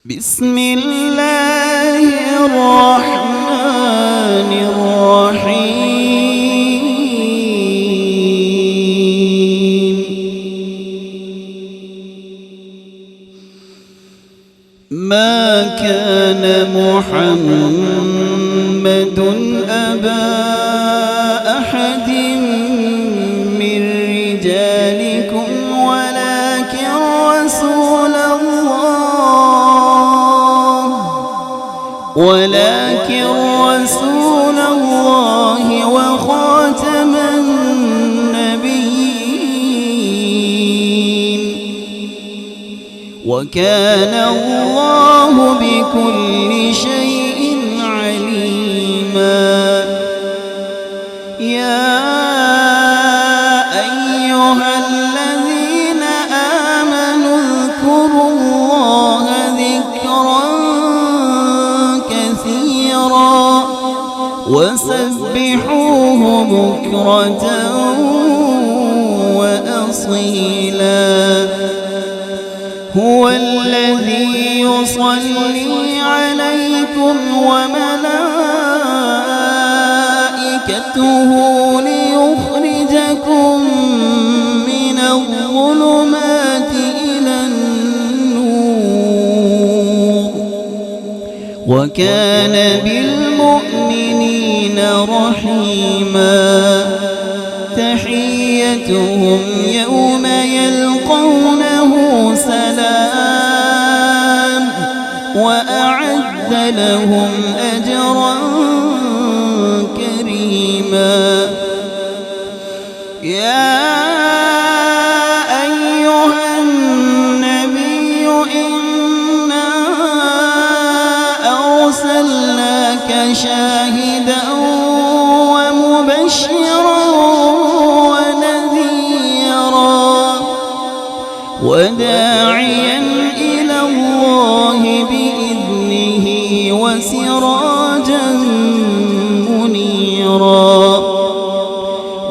بسم الله الرحمن الرحيم ما كان محمد أبا أحد من رجالكم ولكن رسول الله وخاتم النبيين وكان الله بكل شيء عليما يا أيها الذين آمنوا اذكروا الله ذكرا كثيرا وسبحوه بكرة وأصيلا هو الذي يصلي عليكم وملائكته ليخرجكم من الظلمات إلى النور وكان بالمؤمنين رحيما تحيتهم يوم يلقونه سلام وأعد لهم أجرا كريما يا أيها النبي إنا أرسلناك شاهدا ومبشرا ونذيرا وداعيا إلى الله بإذنه وسراجا منيرا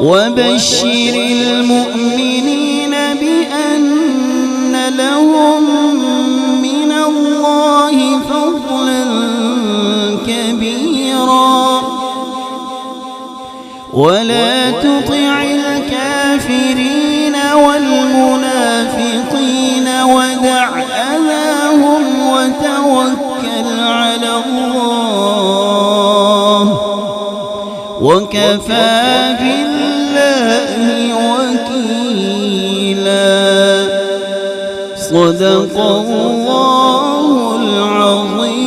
وبشر المؤمنين بأن لهم من الله فضلا كبيرا ولا تطع الكافرين والمنافقين ودع أذاهم وتوكل على الله وكفى بالله وكيلا صدق الله العظيم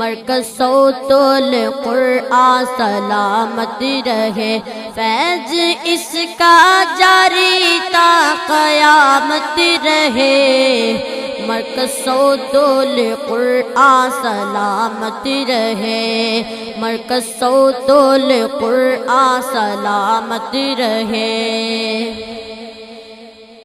मरकज़ सौतुल क़ुरआन सलामत रहे फैज़ इसका जारी ता क़यामत रहे मरकज़ सौतुल क़ुरआन सलामत रहे मरकज़ सौतुल क़ुरआन सलामत रहे।